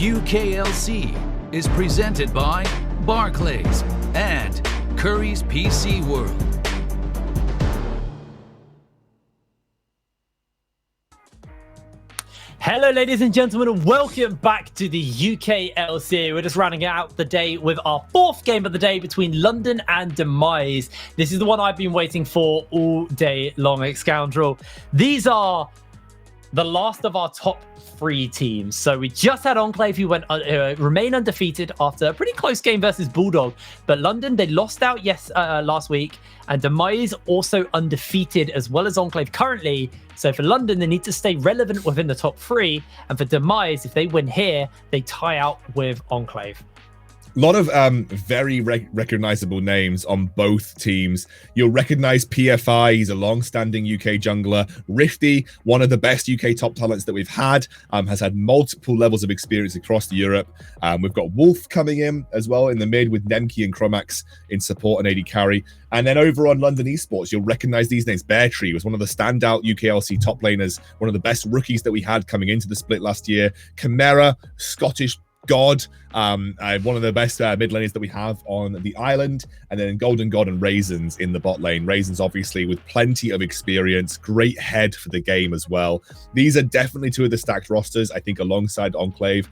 UKLC is presented by Barclays and Curry's PC World. Hello, ladies and gentlemen, and welcome back to the UKLC. We're just rounding out the day with our fourth game of the day between London and Demise. This is the one I've been waiting for all day long, ex-Scoundrel. These are the last of our top three teams. So we just had Enclave, who remain undefeated after a pretty close game versus Bulldog. But London, they lost out last week, and Demise also undefeated as well as Enclave currently. So for London, they need to stay relevant within the top three. And for Demise, if they win here, they tie out with Enclave. A lot of very recognizable names on both teams. You'll recognize PFI. He's a long-standing UK jungler. Rifty, one of the best UK top talents that we've had, has had multiple levels of experience across Europe. We've got Wolf coming in as well in the mid with Nemki and Chromax in support and AD carry. And then over on London Esports, you'll recognize these names. Beartree was one of the standout UKLC top laners, one of the best rookies that we had coming into the split last year. Chimera, Scottish God, one of the best mid laners that we have on the island, and then Golden God and Raisins in the bot lane. Raisins obviously with plenty of experience, great head for the game as well. These are definitely two of the stacked rosters, I think, alongside Enclave.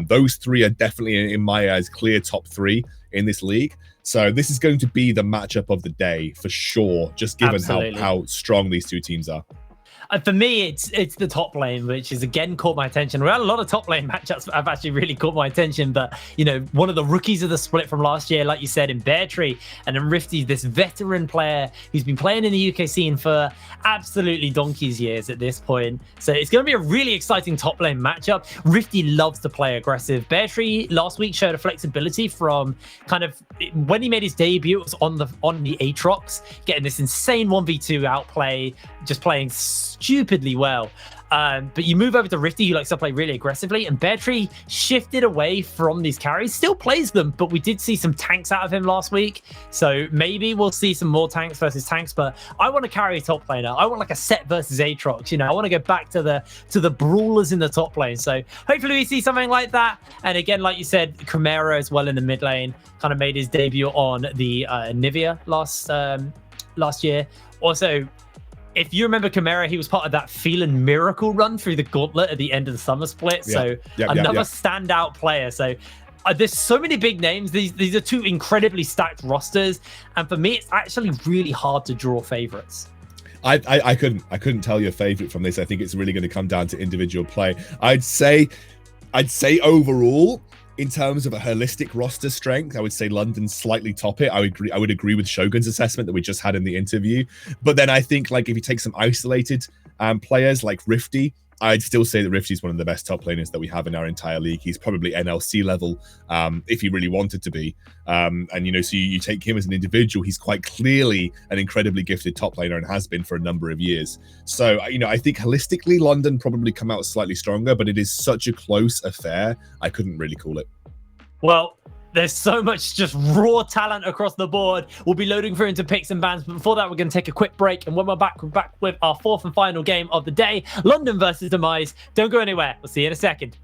Those three are definitely, in my eyes, clear top three in this league. So this is going to be the matchup of the day for sure, just given how strong these two teams are. For me, it's the top lane, which has again caught my attention. We had a lot of top lane matchups that have actually really caught my attention. But, you know, one of the rookies of the split from last year, like you said, in Beartree, and then Rifty, this veteran player who's been playing in the UK scene for absolutely donkey's years at this point. So it's going to be a really exciting top lane matchup. Rifty loves to play aggressive. Beartree last week showed a flexibility from kind of when he made his debut, it was on the Aatrox, getting this insane 1v2 outplay, just playing stupidly well. But you move over to Rifty, who likes to play really aggressively, and Beartree shifted away from these carries, still plays them, but we did see some tanks out of him last week. So maybe we'll see some more tanks versus tanks, but I want to carry a top laner. I want like a set versus Aatrox, you know, I want to go back to the brawlers in the top lane. So hopefully we see something like that. And again, like you said, Chimera as well in the mid lane, kind of made his debut on the Nivea last year. Also, if you remember Chimera, he was part of that Phelan miracle run through the gauntlet at the end of the summer split. So another standout player. So there's so many big names. These are two incredibly stacked rosters. And for me, it's actually really hard to draw favorites. I couldn't tell you a favorite from this. I think it's really going to come down to individual play. I'd say overall, in terms of a holistic roster strength, I would say London slightly top it. I would agree with Shogun's assessment that we just had in the interview. But then I think, like, if you take some isolated players like Rifty, I'd still say that Rifty is one of the best top laners that we have in our entire league. He's probably NLC level if he really wanted to be. And, you know, so you take him as an individual, he's quite clearly an incredibly gifted top laner and has been for a number of years. So, you know, I think holistically, London probably come out slightly stronger, but it is such a close affair. I couldn't really call it. Well, there's so much just raw talent across the board. We'll be loading through into picks and bans, but before that, we're going to take a quick break. And when we're back with our fourth and final game of the day, London versus Demise. Don't go anywhere. We'll see you in a second.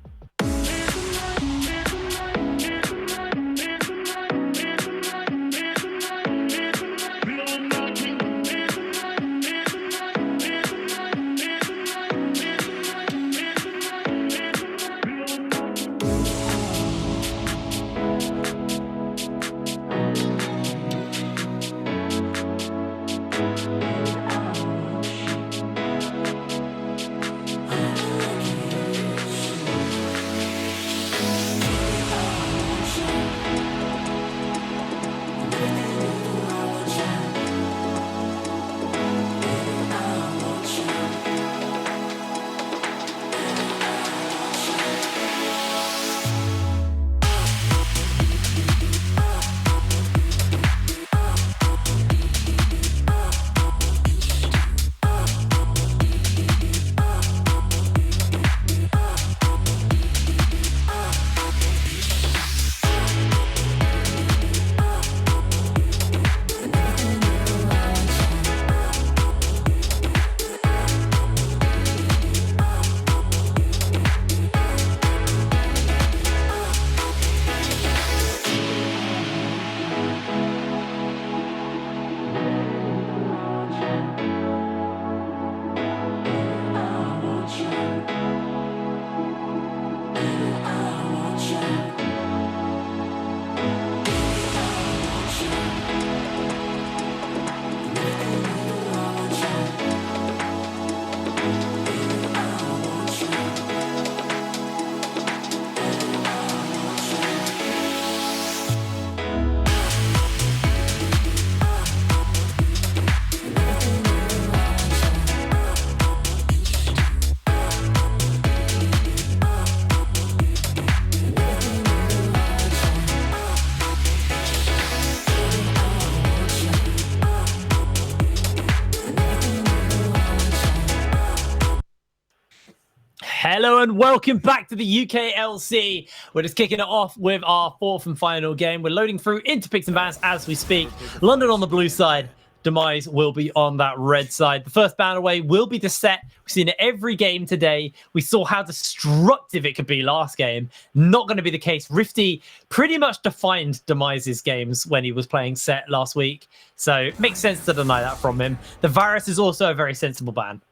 Hello and welcome back to the UKLC. We're just kicking it off with our fourth and final game. We're loading through into picks and bans as we speak. London on the blue side. Demise will be on that red side. The first ban away will be the set. We've seen it every game today. We saw how destructive it could be last game. Not going to be the case. Rifty pretty much defined Demise's games when he was playing set last week. So it makes sense to deny that from him. The Varus is also a very sensible ban.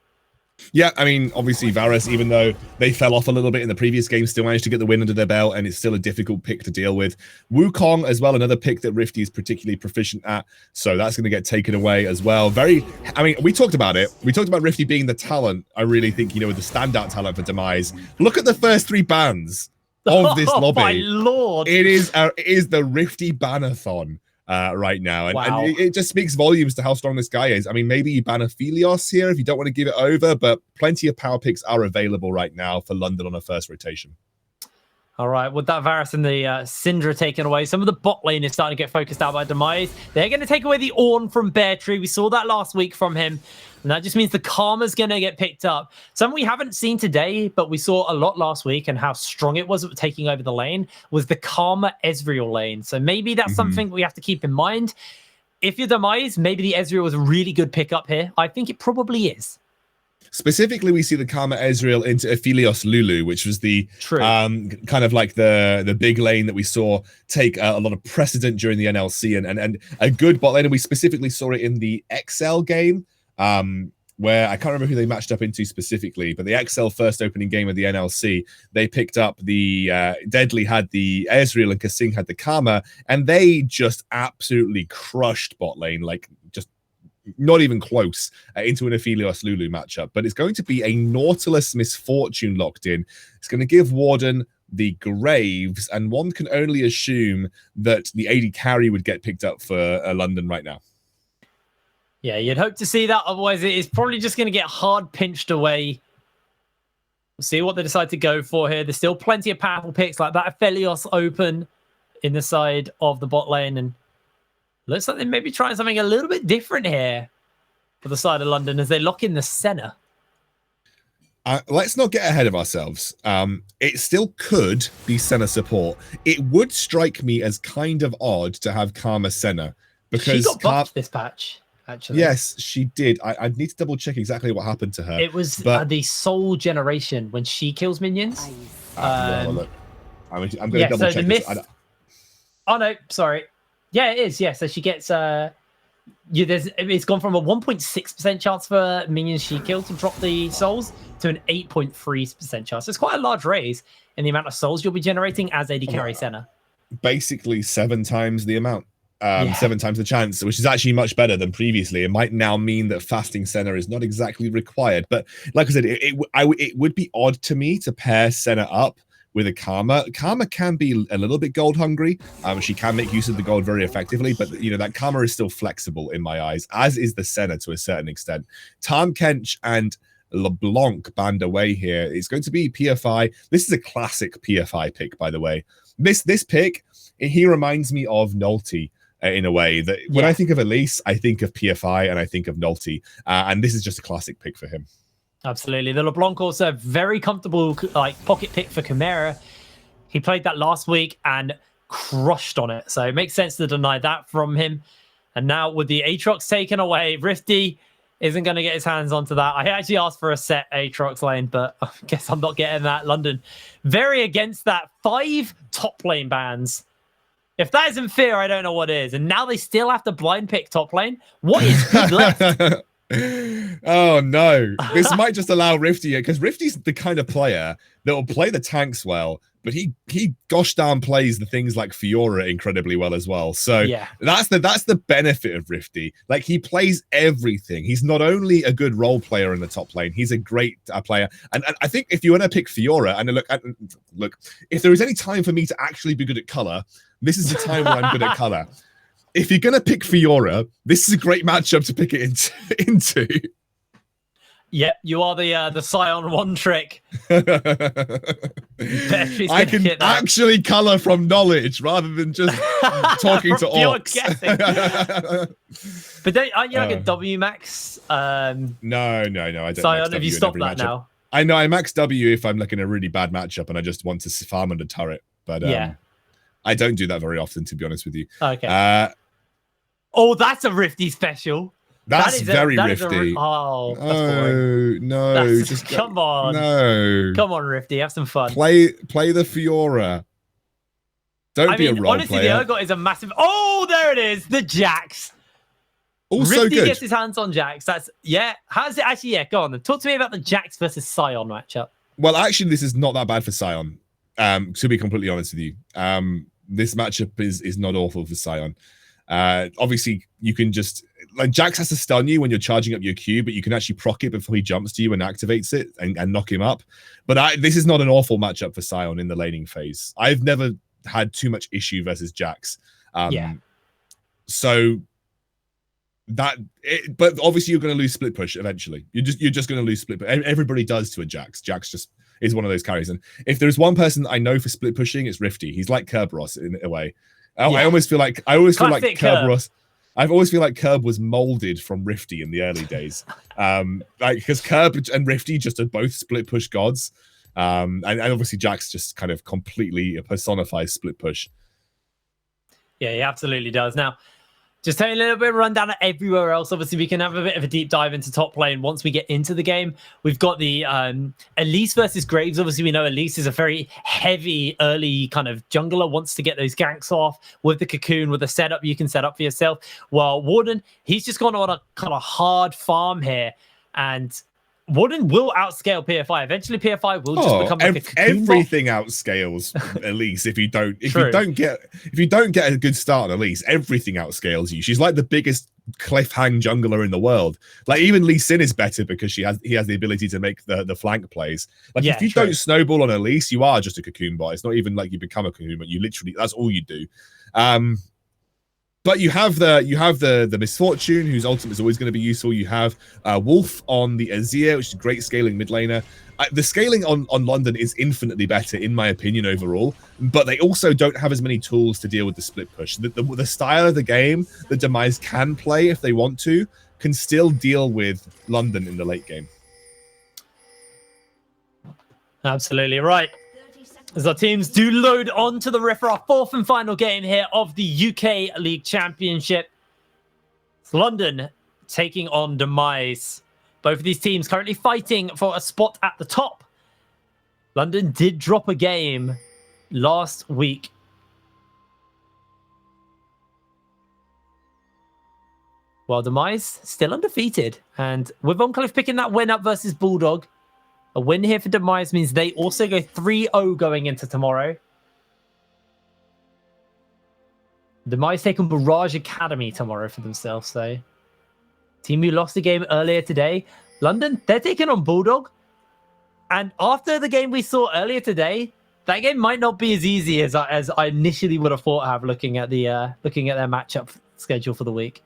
Yeah, I mean, obviously Varus, even though they fell off a little bit in the previous game, still managed to get the win under their belt, and it's still a difficult pick to deal with. Wukong as well, another pick that Rifty is particularly proficient at, so that's going to get taken away as well. We talked about it. We talked about Rifty being the talent, I really think, the standout talent for Demise. Look at the first 3 bans of this lobby. Oh my lord. It is the Rifty Banathon. Right now, and it just speaks volumes to how strong this guy is. I mean, maybe you ban Aphelios here if you don't want to give it over, but plenty of power picks are available right now for London on a first rotation. All right, with that Varus and the Syndra taken away, some of the bot lane is starting to get focused out by Demise. They're going to take away the Ornn from Bear Tree. We saw that last week from him. And that just means the Karma's going to get picked up. Something we haven't seen today, but we saw a lot last week and how strong it was at taking over the lane, was the Karma Ezreal lane. So maybe that's something we have to keep in mind. If you're Demise, maybe the Ezreal was a really good pickup here. I think it probably is. Specifically, we see the Karma Ezreal into Aphelios Lulu, which was the kind of like the big lane that we saw take a lot of precedent during the NLC and a good bot lane. And we specifically saw it in the XL game, where I can't remember who they matched up into specifically, but the XL first opening game of the NLC, they picked up the Deadly had the Ezreal and Kasing had the Karma, and they just absolutely crushed bot lane, like just not even close into an Aphelios Lulu matchup. But it's going to be a Nautilus Misfortune locked in. It's going to give Warden the Graves, and one can only assume that the AD carry would get picked up for London right now. Yeah, you'd hope to see that. Otherwise, it is probably just going to get hard pinched away. We'll see what they decide to go for here. There's still plenty of powerful picks like that Aphelios open in the side of the bot lane, and looks like they may be trying something a little bit different here for the side of London as they lock in the Senna. Let's not get ahead of ourselves. It still could be Senna support. It would strike me as kind of odd to have Karma Senna, because she got buffed this patch, actually. Yes, she did. I need to double check exactly what happened to her. It was the Soul generation when she kills minions. Look. I'm going to double check this. Oh no, sorry. Yeah, it is. Yeah, so she gets it's gone from a 1.6% chance for minions she killed to drop the souls to an 8.3% chance. So it's quite a large raise in the amount of souls you'll be generating as AD carry Senna. Basically 7 times the amount. 7 times the chance, which is actually much better than previously. It might now mean that fasting Senna is not exactly required. But like I said, it would be odd to me to pair Senna up with a Karma. Karma can be a little bit gold hungry. She can make use of the gold very effectively, but that Karma is still flexible in my eyes, as is the Senna to a certain extent. Tahm Kench and LeBlanc banned away here. It's going to be PFI. This is a classic PFI pick, by the way. This pick, he reminds me of Nulty in a way that when I think of Elise, I think of PFI and I think of Nulty. And this is just a classic pick for him. Absolutely. The LeBlanc also very comfortable pocket pick for Chimera. He played that last week and crushed on it. So it makes sense to deny that from him. And now with the Aatrox taken away, Rifty isn't going to get his hands onto that. I actually asked for a set Aatrox lane, but I guess I'm not getting that. London very against that. 5 top lane bans. If that isn't fair, I don't know what is. And now they still have to blind pick top lane. What is good left? Oh no, this might just allow Rifty, because Rifty's the kind of player that will play the tanks well, but he gosh darn plays the things like Fiora incredibly well as well. So that's the benefit of Rifty. Like, he plays everything. He's not only a good role player in the top lane, he's a great player. And I think if you want to pick Fiora, and look, if there is any time for me to actually be good at color, this is the time when I'm good at color. If you're going to pick Fiora, this is a great matchup to pick it into. Yep, you are the Scion one trick. I can actually color from knowledge rather than just talking to orcs. But aren't you like a W max? No, I don't. Scion, have you stopped that now? I know I max W if I'm like in a really bad matchup and I just want to farm under turret, but I don't do that very often, to be honest with you. Okay. Oh, that's a Rifty special. That's very Rifty. Oh, that's boring. No, come on. No. Come on, Rifty, have some fun. Play the Fiora. Don't be a role honestly, player. the Urgot is a massive... Oh, there it is. The Jax. Also Rifty good. gets his hands on Jax. How's it actually? Yeah, go on then. Talk to me about the Jax versus Sion matchup. Well, actually, this is not that bad for Sion. To be completely honest with you. This matchup is not awful for Sion. Obviously, you can just... Like, Jax has to stun you when you're charging up your Q, but you can actually proc it before he jumps to you and activates it and knock him up. But this is not an awful matchup for Sion in the laning phase. I've never had too much issue versus Jax. So but obviously you're going to lose split push eventually. You're just going to lose split push. Everybody does to a Jax. Jax just is one of those carries. And if there's one person I know for split pushing, it's Rifty. He's like Kerberos in a way. I always feel like Kerberos. I always feel like Kerb was molded from Rifty in the early days. Because Kerb and Rifty just are both split push gods. And obviously Jax just kind of completely personifies split push. Yeah, he absolutely does. Now, just taking a little bit of a rundown of everywhere else. Obviously, we can have a bit of a deep dive into top lane once we get into the game. We've got the Elise versus Graves. Obviously, we know Elise is a very heavy early kind of jungler, wants to get those ganks off with the cocoon, with the setup you can set up for yourself. While Warden, he's just gone on a kind of hard farm here, and Warden will outscale PFI. Eventually, PFI will just become like a cocoon everything bot. Outscales Elise if you don't get a good start on Elise. Everything outscales you. She's like the biggest cliffhang jungler in the world. Like even Lee Sin is better because he has the ability to make the flank plays. Like if you don't snowball on Elise, you are just a cocoon bot. It's not even like you become a cocoon, but you literally that's all you do. But you have the Misfortune, whose ultimate is always going to be useful. You have Wolf on the Azir, which is a great scaling mid laner. The scaling on London is infinitely better, in my opinion, overall. But they also don't have as many tools to deal with the split push. The style of the game that Demise can play, if they want to, can still deal with London in the late game. Absolutely right. As our teams do load on to the riff for our fourth and final game here of the UK League Championship. It's London taking on Demise. Both of these teams currently fighting for a spot at the top. London did drop a game last week. While Demise still undefeated. And with Oncliffe picking that win up versus Bulldog, a win here for Demise means they also go 3-0 going into tomorrow. Demise taking Barrage Academy tomorrow for themselves, though. Team who lost the game earlier today. London, they're taking on Bulldog. And after the game we saw earlier today, that game might not be as easy as I initially would have thought looking at their matchup schedule for the week.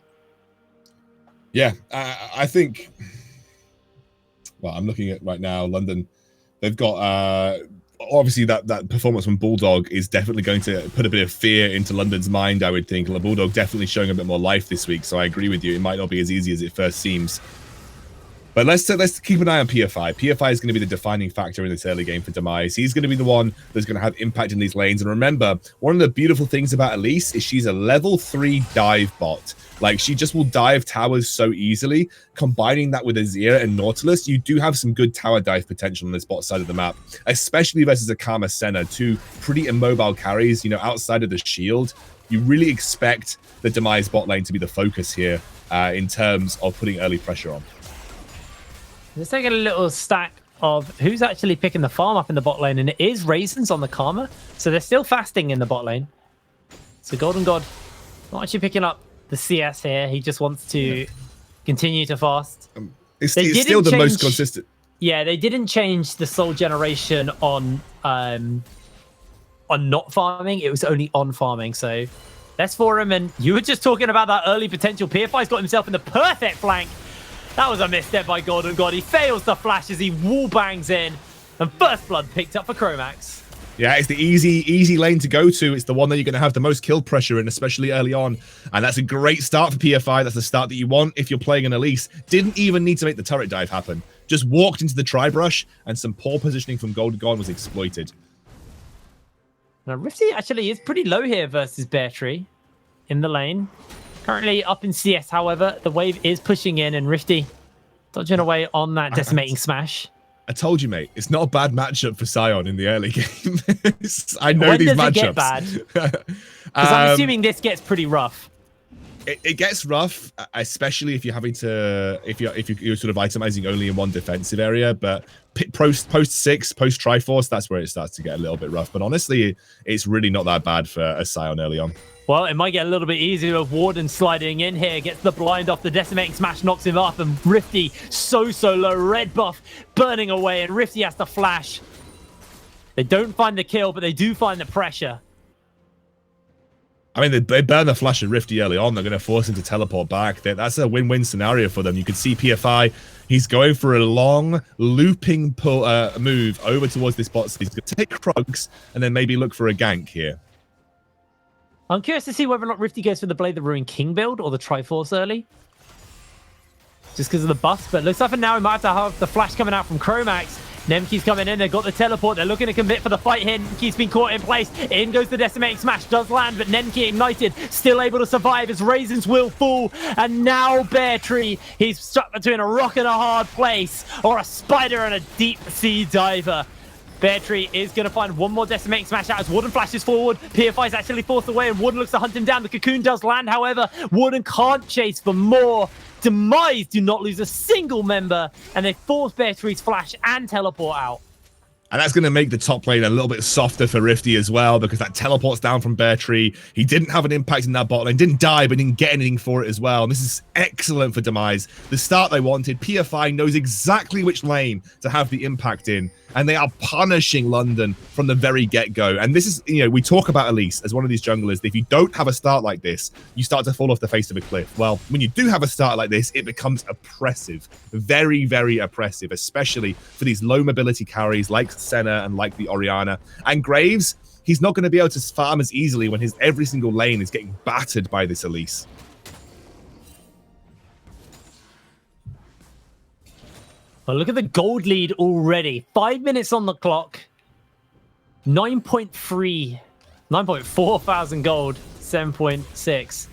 Yeah, I think... Well, I'm looking at right now, London. They've got obviously that performance from Bulldog is definitely going to put a bit of fear into London's mind, I would think. Bulldog definitely showing a bit more life this week, so I agree with you. It might not be as easy as it first seems. But let's keep an eye on PFI. PFI is going to be the defining factor in this early game for Demise. He's going to be the one that's going to have impact in these lanes. And remember, one of the beautiful things about Elise is she's a level 3 dive bot. Like, she just will dive towers so easily. Combining that with Azir and Nautilus, you do have some good tower dive potential on this bot side of the map, especially versus a Karma Senna, two pretty immobile carries, outside of the shield. You really expect the Demise bot lane to be the focus here in terms of putting early pressure on. Let's take a little stack of who's actually picking the farm up in the bot lane, and it is Raisins on the Karma. So they're still fasting in the bot lane. So Golden God not actually picking up the CS here. He just wants to continue to fast. It's still the most consistent. Yeah, they didn't change the soul generation on not farming. It was only on farming. So that's for him. And you were just talking about that early potential. PFI's got himself in the perfect flank. That was a misstep by Golden God. He fails the flash as he wall bangs in. And first blood picked up for Chromax. Yeah, it's the easy lane to go to. It's the one that you're going to have the most kill pressure in, especially early on. And that's a great start for PFI. That's the start that you want if you're playing an Elise. Didn't even need to make the turret dive happen. Just walked into the tri-brush, and some poor positioning from Golden was exploited. Now, Rifty actually is pretty low here versus Bear Tree in the lane. Currently up in CS, however, the wave is pushing in, and Rifty dodging away on that decimating smash. I told you, mate, it's not a bad matchup for Sion in the early game. I know when these does matchups. It get bad? Because I'm assuming this gets pretty rough. It gets rough, especially if you're having to, if you're sort of itemizing only in one defensive area. But post 6, post Triforce, that's where it starts to get a little bit rough. But honestly, it's really not that bad for a Sion early on. Well, it might get a little bit easier with Warden sliding in here. Gets the blind off, the decimating smash knocks him off, and Rifty so low. Red buff burning away, and Rifty has to flash. They don't find the kill, but they do find the pressure. I mean, they burn the flash at Rifty early on. They're going to force him to teleport back. That's a win-win scenario for them. You can see PFI. He's going for a long, looping move over towards this bot. He's going to take Krugs and then maybe look for a gank here. I'm curious to see whether or not Rifty goes for the Blade the Ruin King build or the Triforce early. Just because of the buffs. But looks like for now we might have to have the flash coming out from Chromax. Nemki's coming in. They've got the teleport. They're looking to commit for the fight here. Nemki's been caught in place. In goes the decimating smash. Does land, but Nemki ignited. Still able to survive as Raisins will fall. And now Bear Tree. He's stuck between a rock and a hard place, or a spider and a deep sea diver. Bear Tree is going to find one more decimating smash out as Warden flashes forward. PFI is actually forced away, and Warden looks to hunt him down. The cocoon does land, however. Warden can't chase for more. Demise do not lose a single member, and they force Bear Tree's flash and teleport out. And that's going to make the top lane a little bit softer for Rifty as well, because that teleports down from Bear Tree. He didn't have an impact in that bot lane, didn't die, but didn't get anything for it as well. And this is excellent for Demise. The start they wanted. PFI knows exactly which lane to have the impact in, and they are punishing London from the very get-go. And this is, you know, we talk about Elise as one of these junglers. If you don't have a start like this, you start to fall off the face of a cliff. Well, when you do have a start like this, it becomes oppressive. Very, very oppressive, especially for these low mobility carries like Senna and like the Orianna. And Graves, he's not going to be able to farm as easily when his every single lane is getting battered by this Elise. Well, look at the gold lead already. 5 minutes on the clock. 9.4 thousand gold. 7.6.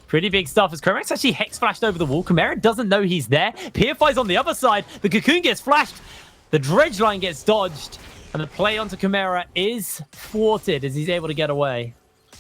Pretty big stuff as Chromax actually hex flashed over the wall. Chimera doesn't know he's there. PFI's on the other side. The cocoon gets flashed. The dredge line gets dodged. And the play onto Chimera is thwarted as he's able to get away.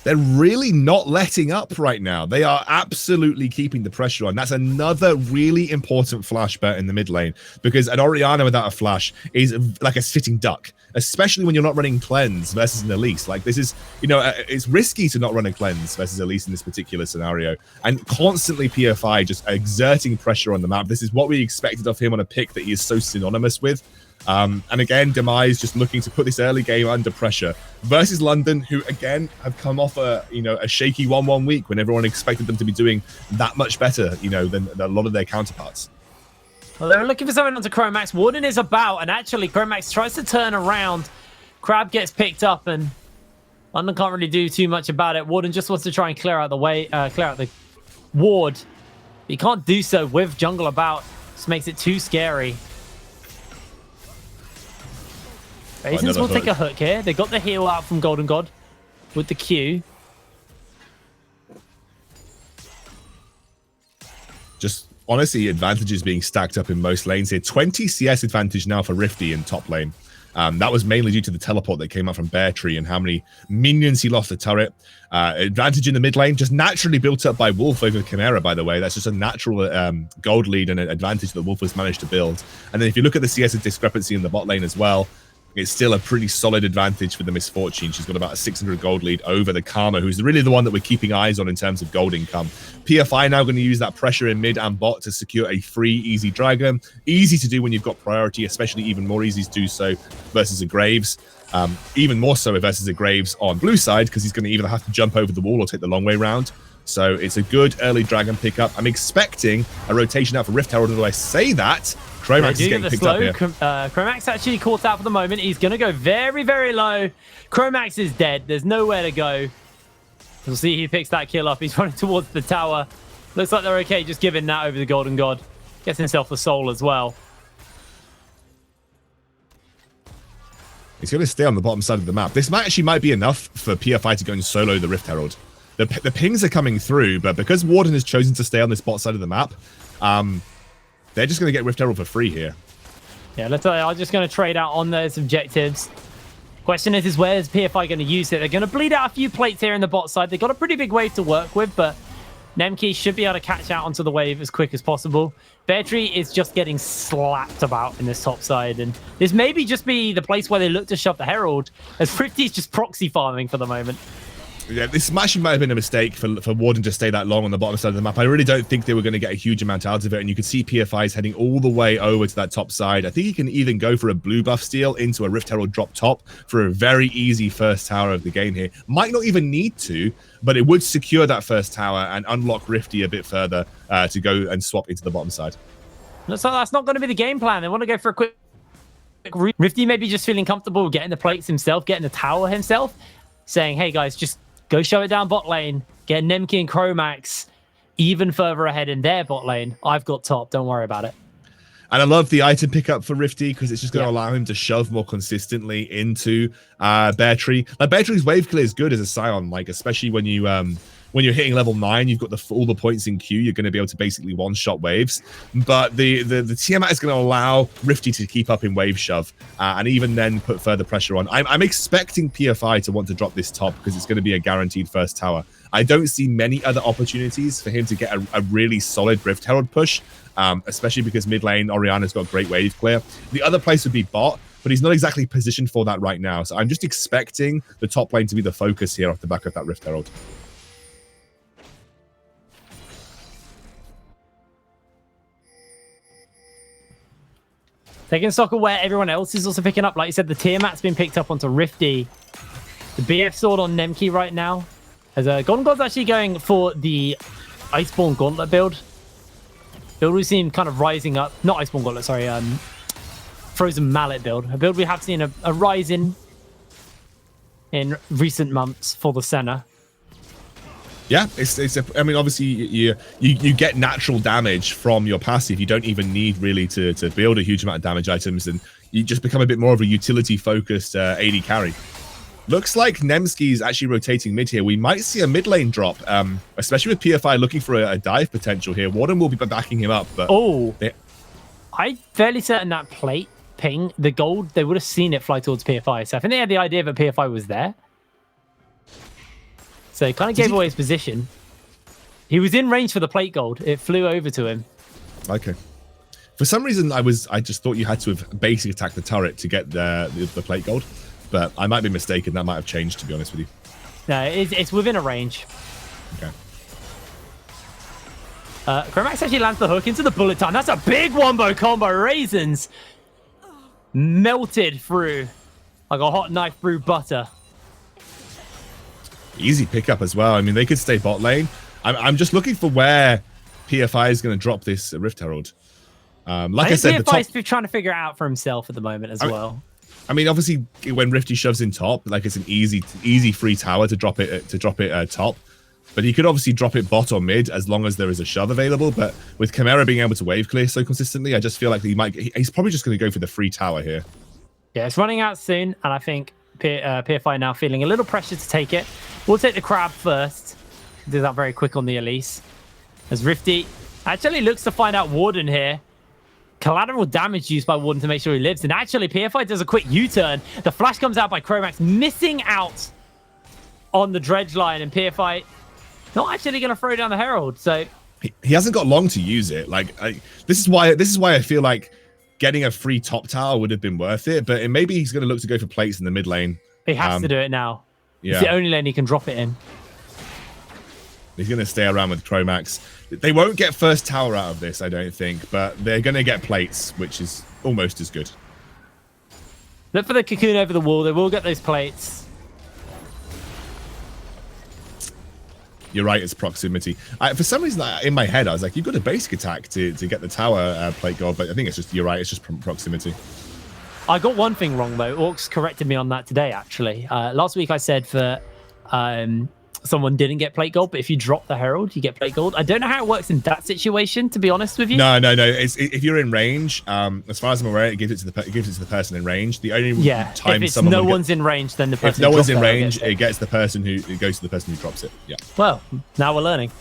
They're really not letting up right now. They are absolutely keeping the pressure on. That's another really important flash bet in the mid lane, because an Orianna without a flash is like a sitting duck, especially when you're not running cleanse versus an Elise. Like, this is, you know, it's risky to not run a cleanse versus Elise in this particular scenario. And constantly PFI just exerting pressure on the map. This is what we expected of him on a pick that he is so synonymous with. And again, Demise just looking to put this early game under pressure versus London, who again have come off a shaky 1-1 week when everyone expected them to be doing that much better, than a lot of their counterparts. Well, they were looking for something onto Chromax. Warden is about, and actually Chromax tries to turn around. Crab gets picked up, and London can't really do too much about it. Warden just wants to try and clear out the way, clear out the ward. He can't do so with jungle about. Just makes it too scary. Raisins will take a hook here. They got the heal out from Golden God with the Q. Just honestly, advantages being stacked up in most lanes here. 20 CS advantage now for Rifty in top lane. That was mainly due to the teleport that came out from Bear Tree and how many minions he lost the turret. Advantage in the mid lane, just naturally built up by Wolf over Chimera, by the way. That's just a natural gold lead and an advantage that Wolf has managed to build. And then if you look at the CS discrepancy in the bot lane as well, it's still a pretty solid advantage for the Misfortune. She's got about a 600 gold lead over the Karma, who's really the one that we're keeping eyes on in terms of gold income. PFI now going to use that pressure in mid and bot to secure a free easy dragon. Easy to do when you've got priority, especially even more easy to do so versus a Graves. Even more so versus a Graves on blue side, because he's going to either have to jump over the wall or take the long way round. So it's a good early dragon pickup. I'm expecting a rotation out for Rift Herald. Although I say that, Chromax is getting picked up here. Chromax actually caught out for the moment. He's going to go very, very low. Chromax is dead. There's nowhere to go. We'll see he picks that kill up. He's running towards the tower. Looks like they're okay just giving that over the Golden God. Gets himself a soul as well. He's going to stay on the bottom side of the map. This might be enough for PFI to go and solo the Rift Herald. The pings are coming through, but because Warden has chosen to stay on this bot side of the map, they're just going to get Rift Herald for free here. Yeah, let's tell you, I'm just going to trade out on those objectives. Question is where's PFI going to use it? They're going to bleed out a few plates here in the bot side. They've got a pretty big wave to work with, but Nemki should be able to catch out onto the wave as quick as possible. Beartree is just getting slapped about in this top side, and this maybe just be the place where they look to shove the Herald, as Thrifty's just proxy farming for the moment. Yeah, this actually might have been a mistake for Warden to stay that long on the bottom side of the map. I really don't think they were going to get a huge amount out of it, and you could see PFI's heading all the way over to that top side. I think he can even go for a blue buff steal into a Rift Herald drop top for a very easy first tower of the game here. Might not even need to, but it would secure that first tower and unlock Rifty a bit further to go and swap into the bottom side. Looks like that's not going to be the game plan. They want to go for a quick Rifty, maybe just feeling comfortable getting the plates himself, getting the tower himself, saying, hey guys, just go shove it down bot lane, get Nemki and Chromax even further ahead in their bot lane. I've got top, don't worry about it. And I love the item pickup for Rifty because it's just going to allow him to shove more consistently into Beartree. Like, Beartree's wave clear is good as a Scion, like, especially when you're hitting level 9, you've got all the points in queue, you're going to be able to basically one-shot waves. But the Tiamat is going to allow Rifty to keep up in wave shove and even then put further pressure on. I'm expecting PFI to want to drop this top because it's going to be a guaranteed first tower. I don't see many other opportunities for him to get a really solid Rift Herald push, especially because mid lane, Orianna's got great wave clear. The other place would be bot, but he's not exactly positioned for that right now. So I'm just expecting the top lane to be the focus here off the back of that Rift Herald. Taking stock of where everyone else is also picking up. Like you said, the Tiamat's been picked up onto Rifty. The BF sword on Nemki right now. As Golden God's actually going for the Iceborne Gauntlet build. Build we've seen kind of rising up. Not Iceborne Gauntlet, sorry. Frozen Mallet build. A build we have seen a rise in recent months for the Senna. Yeah, I mean, obviously you get natural damage from your passive. You don't even need really to build a huge amount of damage items, and you just become a bit more of a utility focused AD carry. Looks like Nemski's actually rotating mid here. We might see a mid lane drop, especially with PFI looking for a dive potential here. Warden will be backing him up, but I'm fairly certain that plate ping, the gold, they would have seen it fly towards PFI. So I think they had the idea that PFI was there. So he kind of gave away his position. He was in range for the plate gold. It flew over to him. Okay. For some reason, I just thought you had to have basically attacked the turret to get the plate gold. But I might be mistaken. That might have changed, to be honest with you. No, it's within a range. Okay. Chromax actually lands the hook into the bullet time. That's a big wombo combo. Raisins melted through like a hot knife through butter. Easy pickup as well. I mean, they could stay bot lane. I'm just looking for where PFI is going to drop this Rift Herald. Like I said, PFI is trying to figure it out for himself at the moment as well. I mean, obviously, when Rifty shoves in top, like it's an easy free tower to drop it top. But he could obviously drop it bot or mid as long as there is a shove available. But with Chimera being able to wave clear so consistently, I just feel like he's probably just going to go for the free tower here. Yeah, it's running out soon, and I think PFI now feeling a little pressure to take it. We'll take the crab first. Do that very quick on the Elise. As Rifty actually looks to find out Warden here. Collateral damage used by Warden to make sure he lives. And actually, PFI does a quick U-turn. The flash comes out by Chromax, missing out on the dredge line. And PFI not actually going to throw down the Herald. So he hasn't got long to use it. Like this is why I feel like getting a free top tower would have been worth it. But maybe he's going to look to go for plates in the mid lane. He has to do it now. Yeah. It's the only lane he can drop it in. He's going to stay around with Chromax. They won't get first tower out of this, I don't think, but they're going to get plates, which is almost as good. Look for the cocoon over the wall. They will get those plates. You're right, it's proximity. For some reason, in my head, I was like, you've got a basic attack to get the tower plate gold, but I think it's just, you're right, it's just proximity. I got one thing wrong, though. Orcs corrected me on that today, actually. Last week I said that someone didn't get plate gold, but if you drop the Herald, you get plate gold. I don't know how it works in that situation, to be honest with you. No. If you're in range, as far as I'm aware, it gives it to the person in range. The only time if it's no one's in range, then the person. If no one's in range, it gets the person it goes to the person who drops it. Yeah. Well, now we're learning.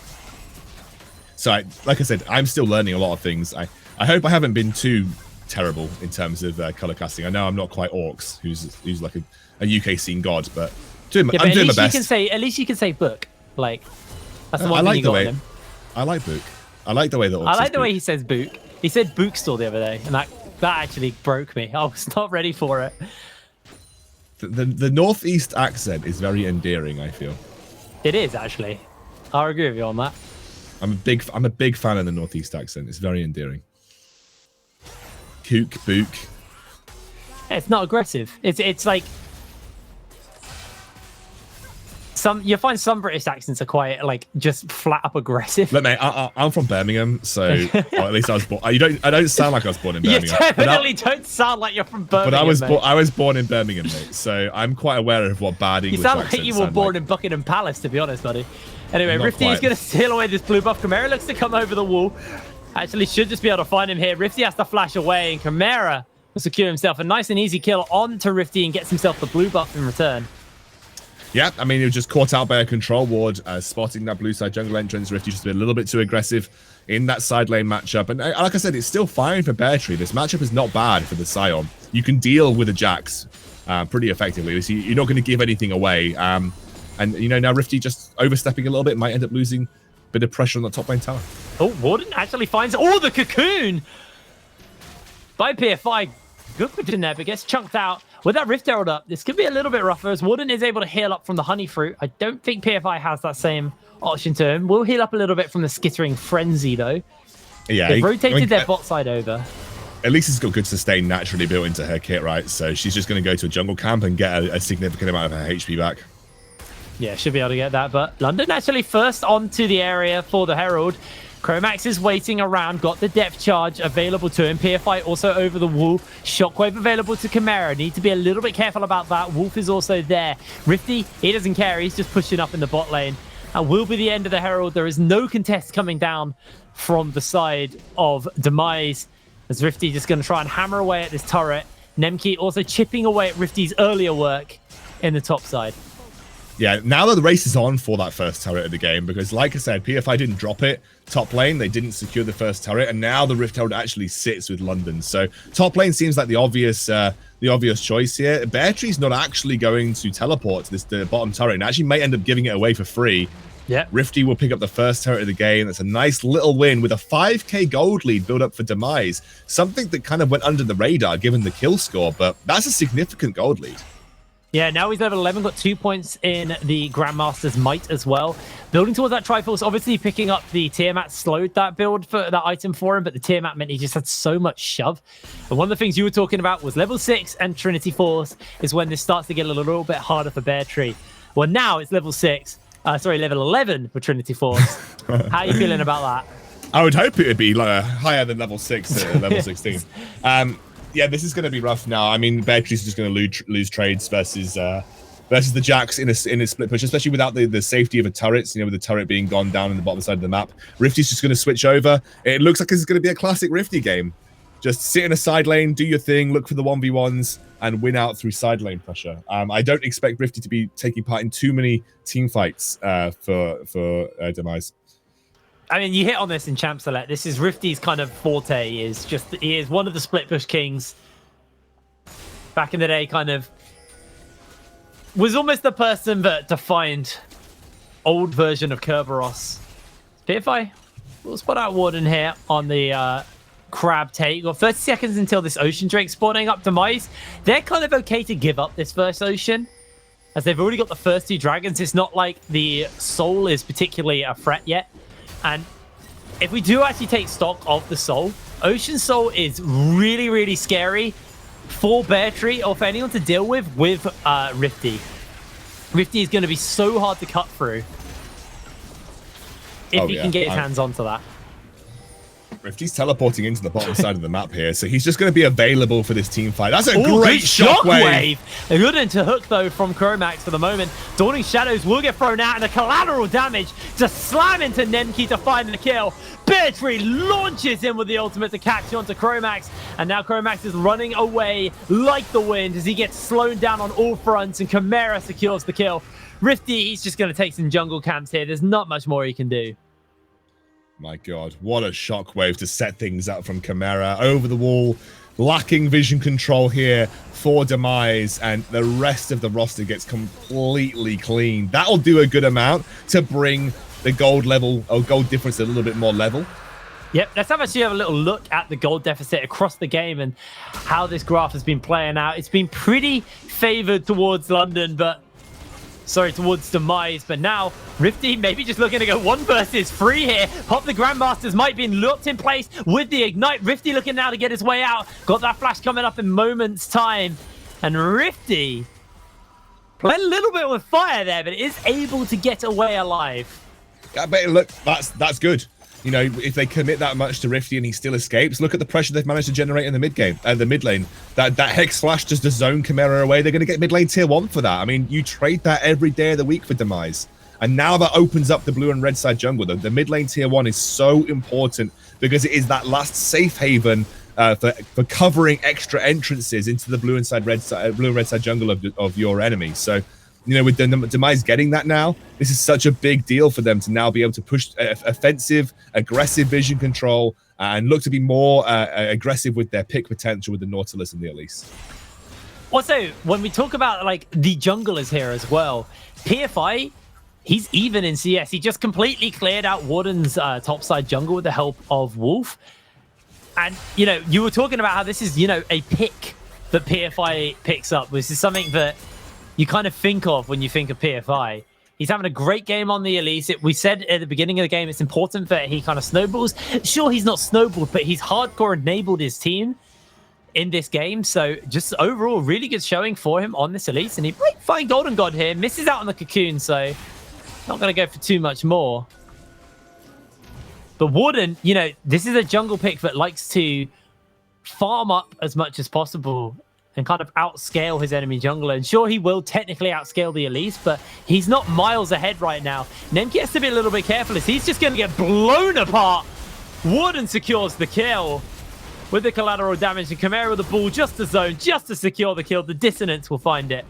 So, like I said, I'm still learning a lot of things. I hope I haven't been too terrible in terms of color casting. I know I'm not quite Orcs, who's like a UK scene god, but I'm doing my best. At least you can say book. Like, that's the one I like thing you got on him. I like book. I like the way that Orcs I like the way he says book. He said book store the other day, and that actually broke me. I was not ready for it. The Northeast accent is very endearing, I feel. It is, actually. I'll agree with you on that. I'm a big fan of the Northeast accent. It's very endearing. Kook, book. It's not aggressive. It's like you find some British accents are quite like just flat up aggressive. Look, mate, I'm from Birmingham, so or at least I was born. I don't sound like I was born in Birmingham. You definitely don't sound like you're from Birmingham. But I was born in Birmingham, mate. So I'm quite aware of what bad English accents sound like. You sound like you were born in Buckingham Palace, to be honest, buddy. Anyway, Rifty is going to steal away this blue buff. Chimera looks to come over the wall. Actually, should just be able to find him here. Rifty has to flash away, and Chimera will secure himself a nice and easy kill onto Rifty and gets himself the blue buff in return. Yeah, I mean, he was just caught out by a control ward, spotting that blue side jungle entrance. Rifty just a little bit too aggressive in that side lane matchup. And like I said, it's still fine for Bear Tree. This matchup is not bad for the Scion. You can deal with the Jax pretty effectively. So you're not going to give anything away. And, you know, now Rifty just overstepping a little bit might end up losing a bit of pressure on the top lane tower. Oh, Warden actually finds... Oh, the cocoon! By PFI. Good in there, but gets chunked out. With that Rift Herald up, this could be a little bit rougher as Warden is able to heal up from the Honey Fruit. I don't think PFI has that same option to him. We'll heal up a little bit from the Skittering Frenzy, though. Yeah, They've rotated their bot side over. At least it's got good sustain naturally built into her kit, right? So she's just going to go to a jungle camp and get a significant amount of her HP back. Yeah, should be able to get that. But London actually first onto the area for the Herald. Chromax is waiting around, got the depth charge available to him. PFI also over the wall. Shockwave available to Chimera. Need to be a little bit careful about that. Wolf is also there. Rifty, he doesn't care. He's just pushing up in the bot lane. And will be the end of the Herald. There is no contest coming down from the side of Demise. As Rifty just going to try and hammer away at this turret. Nemki also chipping away at Rifty's earlier work in the top side. Yeah, now that the race is on for that first turret of the game, because like I said, PFI didn't drop it top lane, they didn't secure the first turret, and now the Rift Herald actually sits with London. So top lane seems like the obvious choice here. Bear Tree's not actually going to teleport to the bottom turret, and actually may end up giving it away for free. Yeah, Rifty will pick up the first turret of the game. That's a nice little win with a 5k gold lead build up for Demise. Something that kind of went under the radar given the kill score, but that's a significant gold lead. Yeah, now he's level 11, got 2 points in the Grandmaster's Might as well. Building towards that Triforce, obviously picking up the Tiamat slowed that build for that item for him, but the Tiamat meant he just had so much shove. And one of the things you were talking about was level 6 and Trinity Force is when this starts to get a little bit harder for Bear Tree. Well, now it's level 11 for Trinity Force. How are you feeling about that? I would hope it would be like higher than level 6 to level 16. Yeah, this is going to be rough now. I mean, Bear Tree's just going to lose trades versus the Jax in a split push, especially without the safety of a turret, you know, with the turret being gone down in the bottom side of the map. Rifty's just going to switch over. It looks like this is going to be a classic Rifty game. Just sit in a side lane, do your thing, look for the 1v1s, and win out through side lane pressure. I don't expect Rifty to be taking part in too many team fights for Demise. I mean, you hit on this in Champ Select. This is Rifty's kind of forte. He is one of the split push kings. Back in the day, kind of was almost the person that defined old version of Kerberos. PFI, we'll spot out Warden here on the crab take. Got 30 seconds until this Ocean Drake spawning up Demise. They're kind of okay to give up this first Ocean, as they've already got the first 2 dragons. It's not like the Soul is particularly a threat yet. And if we do actually take stock of the Soul, Ocean Soul is really, really scary for Bear Tree or for anyone to deal with Rifty. Rifty is going to be so hard to cut through. if he can get his hands onto that. Rifty's teleporting into the bottom side of the map here, so he's just going to be available for this team fight. That's a great shockwave. Good into hook, though, from Chromax for the moment. Dawning Shadows will get thrown out, and the collateral damage to slam into Nemki to find the kill. Beartree launches in with the ultimate to catch on to Chromax, and now Chromax is running away like the wind as he gets slowed down on all fronts, and Chimera secures the kill. Rifty, he's just going to take some jungle camps here. There's not much more he can do. My God, what a shockwave to set things up from Chimera. Over the wall, lacking vision control here for Demise, and the rest of the roster gets completely clean. That'll do a good amount to bring the gold level, or gold difference a little bit more level. Yep, let's actually have a little look at the gold deficit across the game and how this graph has been playing out. It's been pretty favored towards London, towards Demise, but now Rifty maybe just looking to go 1 versus 3 here. Pop the Grandmasters might be locked in place with the Ignite. Rifty looking now to get his way out. Got that flash coming up in moments time. And Rifty playing a little bit with fire there, but is able to get away alive. Yeah, but look, that's good. You know, if they commit that much to Rifty and he still escapes, look at the pressure they've managed to generate in the mid game, the mid lane. That Hex Flash just to zone Chimera away. They're going to get mid lane tier 1 for that. I mean, you trade that every day of the week for Demise. And now that opens up the blue and red side jungle. The mid lane tier 1 is so important because it is that last safe haven for covering extra entrances into the blue and red side jungle of your enemy. So, you know, with Demise getting that now, this is such a big deal for them to now be able to push offensive, aggressive vision control and look to be more aggressive with their pick potential with the Nautilus and the Elise. Also, when we talk about like the junglers here as well, PFI, he's even in CS. He just completely cleared out Warden's topside jungle with the help of Wolf. And, you know, you were talking about how this is, you know, a pick that PFI picks up. This is something that you kind of think of when you think of PFI. He's having a great game on the Elise. We said at the beginning of the game, it's important that he kind of snowballs. Sure, he's not snowballed, but he's hardcore enabled his team in this game. So just overall, really good showing for him on this Elise. And he might find Golden God here. Misses out on the Cocoon, so not going to go for too much more. But Warden, you know, this is a jungle pick that likes to farm up as much as possible and kind of outscale his enemy jungler. And sure, he will technically outscale the Elise, but he's not miles ahead right now. Nemki has to be a little bit careful as he's just going to get blown apart. Warden secures the kill with the collateral damage, and Chimera with the ball just to zone, just to secure the kill. The Dissonance will find it.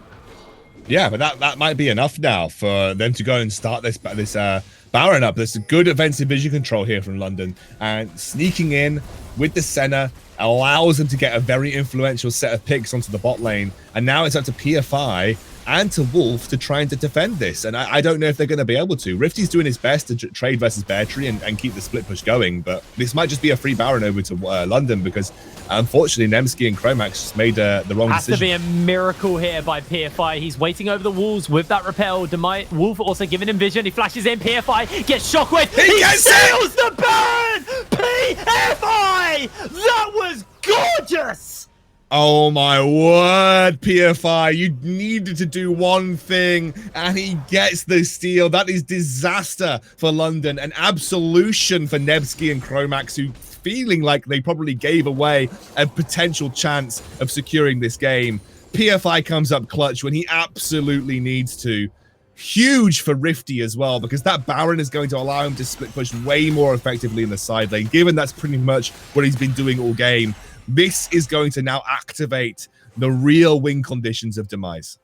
Yeah, but that might be enough now for them to go and start this Baron up. There's a good offensive vision control here from London, and sneaking in with the Senna allows them to get a very influential set of picks onto the bot lane. And now it's up to PFI and to Wolf to try and to defend this. And I don't know if they're going to be able to. Rifty's doing his best to trade versus Beartree and keep the split push going, but this might just be a free Baron over to London because unfortunately Nemsky and Chromax just made the wrong decision. Has to be a miracle here by PFI. He's waiting over the walls with that repel. Wolf also giving him vision. He flashes in. PFI gets shockwave. He steals the Baron! PFI! That was gorgeous! Oh my word, PFI, you needed to do one thing and he gets the steal. That is disaster for London, an absolution for Nevsky and Chromax, who feeling like they probably gave away a potential chance of securing this game. PFI comes up clutch when he absolutely needs to. Huge for Rifty as well, because that Baron is going to allow him to split push way more effectively in the side lane, given that's pretty much what he's been doing all game. This is going to now activate the real win conditions of Demise.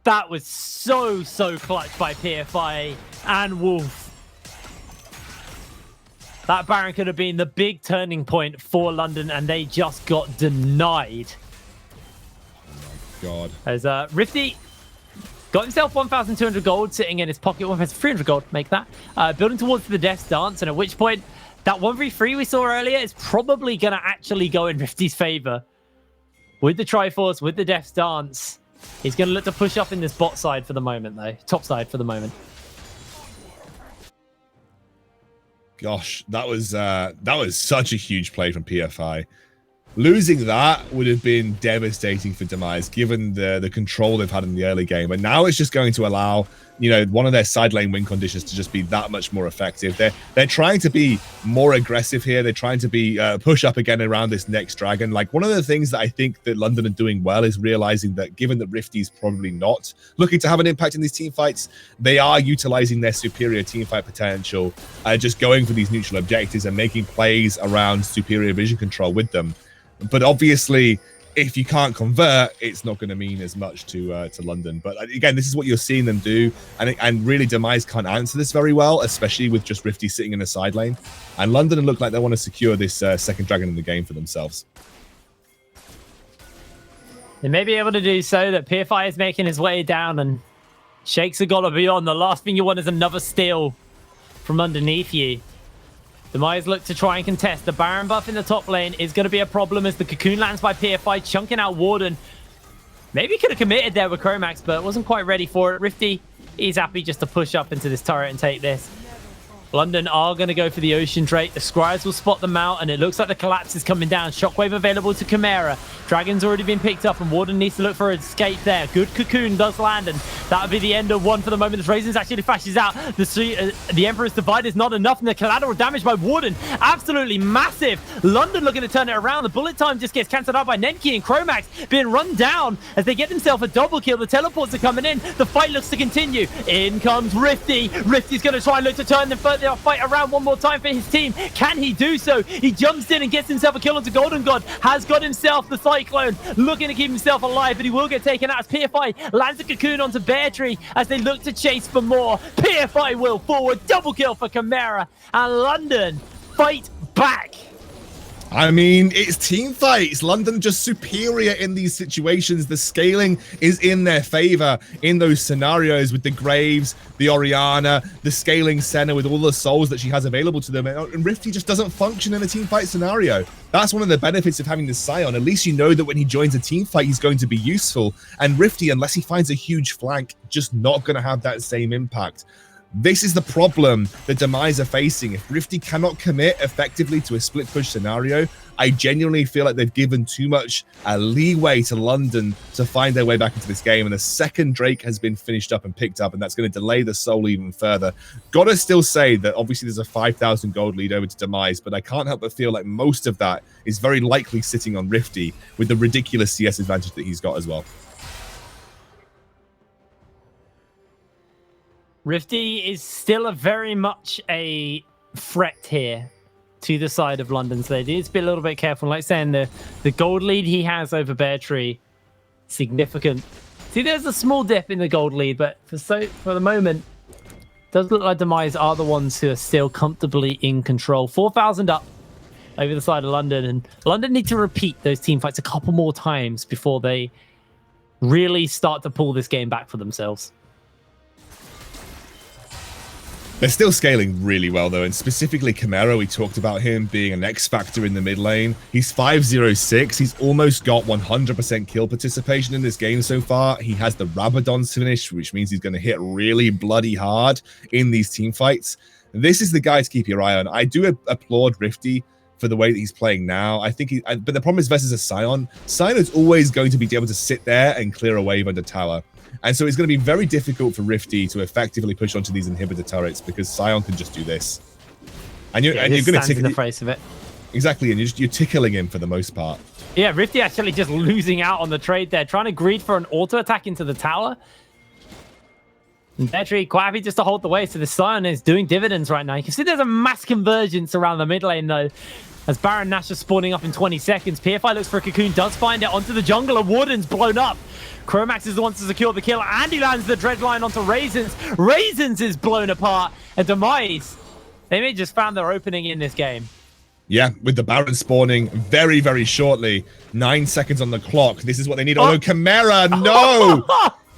That was so clutch by PFI and Wolf. That Baron could have been the big turning point for London, and they just got denied. Oh my God. As Rifty got himself 1,200 gold sitting in his pocket, 1,300 gold, make that. Building towards the Death Dance, and at which point that 1v3 we saw earlier is probably going to actually go in Rifty's favor. With the Triforce, with the Death Dance, he's going to look to push up in this bot side for the moment, though. Top side for the moment. Gosh, that was such a huge play from PFI. Losing that would have been devastating for Demise, given the control they've had in the early game. But now it's just going to allow, you know, one of their side lane win conditions to just be that much more effective. They're trying to be more aggressive here. They're trying to be push up again around this next dragon. Like, one of the things that I think that London are doing well is realizing that given that Rifty's probably not looking to have an impact in these team fights, they are utilizing their superior team fight potential, just going for these neutral objectives and making plays around superior vision control with them. But obviously, if you can't convert, it's not going to mean as much to London. But again, this is what you're seeing them do, and really Demise can't answer this very well, especially with just Rifty sitting in a side lane. And London look like they want to secure this second dragon in the game for themselves. They may be able to do so. That PFI is making his way down, and Shakes have got to be on. The last thing you want is another steal from underneath you. Demise look to try and contest. The Baron buff in the top lane is going to be a problem as the Cocoon lands by PFI, chunking out Warden. Maybe could have committed there with Chromax, but wasn't quite ready for it. Rifty, he's happy just to push up into this turret and take this. London are going to go for the Ocean Drake. The Scribes will spot them out, and it looks like the collapse is coming down. Shockwave available to Chimera. Dragon's already been picked up, and Warden needs to look for an escape there. Good Cocoon does land, and that would be the end of one for the moment. As Raisins actually flashes out. The Emperor's Divide is not enough, and the collateral damage by Warden absolutely massive. London looking to turn it around. The bullet time just gets cancelled out by Nenki, and Chromax being run down as they get themselves a double kill. The teleports are coming in. The fight looks to continue. In comes Rifty. Rifty's going to try and look to turn the fight around one more time for his team. Can he do so? He jumps in and gets himself a kill onto Golden God. Has got himself the Cyclone, looking to keep himself alive, but he will get taken out as PFI lands a Cocoon onto Bear Tree as they look to chase for more. PFI will forward, double kill for Chimera, and London fight back. I mean, it's team fights. London just superior in these situations. The scaling is in their favor in those scenarios with the Graves, the Oriana, the scaling Senna with all the souls that she has available to them. And Rifty just doesn't function in a team fight scenario. That's one of the benefits of having this Scion. At least you know that when he joins a team fight, he's going to be useful. And Rifty, unless he finds a huge flank, just not going to have that same impact. This is the problem that Demise are facing. If Rifty cannot commit effectively to a split push scenario, I genuinely feel like they've given too much leeway to London to find their way back into this game. And the second Drake has been finished up and picked up, and that's going to delay the soul even further. Gotta still say that obviously there's a 5,000 gold lead over to Demise, but I can't help but feel like most of that is very likely sitting on Rifty with the ridiculous CS advantage that he's got as well. Rifty is still very much a threat here to the side of London, so they need to be a little bit careful. Like saying, the gold lead he has over Bear Tree, significant. See, there's a small dip in the gold lead, but for the moment, it does look like Demise are the ones who are still comfortably in control. 4,000 up over the side of London, and London need to repeat those team fights a couple more times before they really start to pull this game back for themselves. They're still scaling really well, though, and specifically Chimera, we talked about him being an X-factor in the mid lane. He's 506. He's almost got 100% kill participation in this game so far. He has the Rabadon's finish, which means he's going to hit really bloody hard in these team fights. This is the guy to keep your eye on. I do applaud Rifty for the way that he's playing now. I think but the problem is versus a Scion. Scion is always going to be able to sit there and clear a wave under tower. And so it's going to be very difficult for Rifty to effectively push onto these inhibitor turrets because Scion can just do this. And you're going to tickle in the face of it. Exactly, and you're tickling him for the most part. Yeah, Rifty actually just losing out on the trade there, trying to greed for an auto attack into the tower. And Petri quite happy just to hold the way, so the Scion is doing dividends right now. You can see there's a mass convergence around the mid lane though. As Baron Nash is spawning up in 20 seconds. PFI looks for a Cocoon, does find it onto the jungle, and Warden's blown up. Chromax is the one to secure the kill, and he lands the Dreadline onto Raisins. Raisins is blown apart, and Demise, they may just found their opening in this game. Yeah, with the Baron spawning very, very shortly. 9 seconds on the clock. This is what they need. Oh, Chimera, no!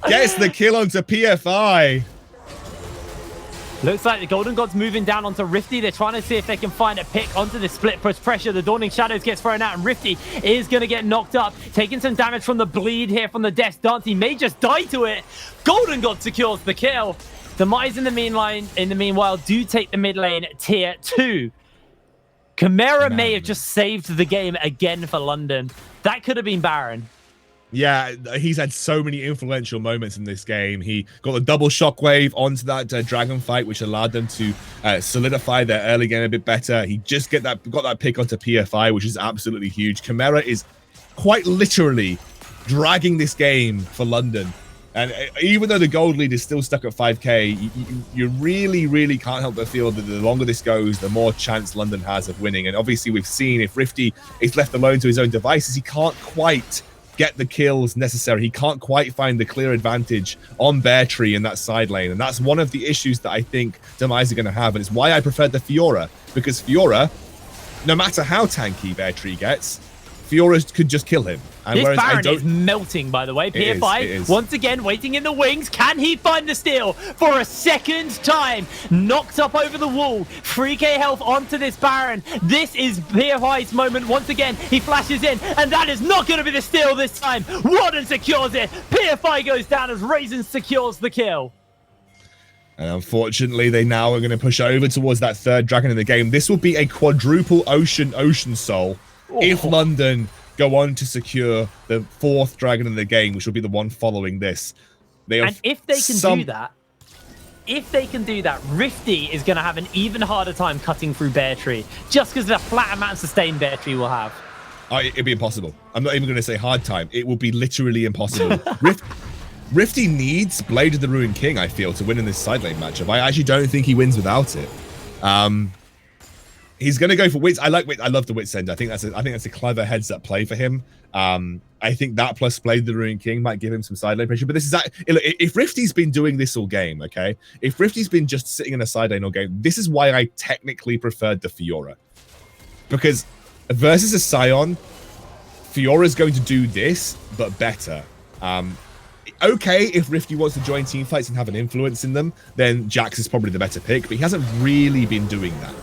Gets the kill onto PFI. Looks like the Golden God's moving down onto Rifty. They're trying to see if they can find a pick onto the split push pressure. The Dawning Shadows gets thrown out, and Rifty is going to get knocked up. Taking some damage from the bleed here from the Death's Dance. He may just die to it. Golden God secures the kill. Demise in the meanwhile do take the mid lane tier 2. Chimera may have just saved the game again for London. That could have been Baron. Yeah, he's had so many influential moments in this game. He got the double shockwave onto that dragon fight, which allowed them to solidify their early game a bit better. He just got that pick onto PFI, which is absolutely huge. Chimera is quite literally dragging this game for London. And even though the gold lead is still stuck at 5k, you really, really can't help but feel that the longer this goes, the more chance London has of winning. And obviously we've seen if Rifty is left alone to his own devices, he can't quite get the kills necessary. He can't quite find the clear advantage on Bear Tree in that side lane. And that's one of the issues that I think Demise are going to have. And it's why I prefer the Fiora, because Fiora, no matter how tanky Bear Tree gets, Fiora could just kill him. And this Baron is melting, by the way. PFI, once again, waiting in the wings. Can he find the steal for a second time? Knocked up over the wall. 3k health onto this Baron. This is PFI's moment. Once again, he flashes in, and that is not going to be the steal this time. Warden secures it. PFI goes down as Raisin secures the kill. And unfortunately, they now are going to push over towards that third dragon in the game. This will be a quadruple Ocean Soul if London go on to secure the fourth dragon in the game, which will be the one following this. And if they can do that, Rifty is going to have an even harder time cutting through Bear Tree, just because of the flat amount of sustain Bear Tree will have. It'd be impossible. I'm not even going to say hard time. It will be literally impossible. Rifty needs Blade of the Ruined King, I feel, to win in this side lane matchup. I actually don't think he wins without it. He's going to go for Wits. I love the Wits Ender. I think that's a clever heads-up play for him. I think that plus Blade of the Ruined King might give him some side lane pressure. But this is if Rifty's been doing this all game, okay? If Rifty's been just sitting in a side lane all game, this is why I technically preferred the Fiora. Because versus a Scion, Fiora's going to do this, but better. Okay, if Rifty wants to join team fights and have an influence in them, then Jax is probably the better pick, but he hasn't really been doing that.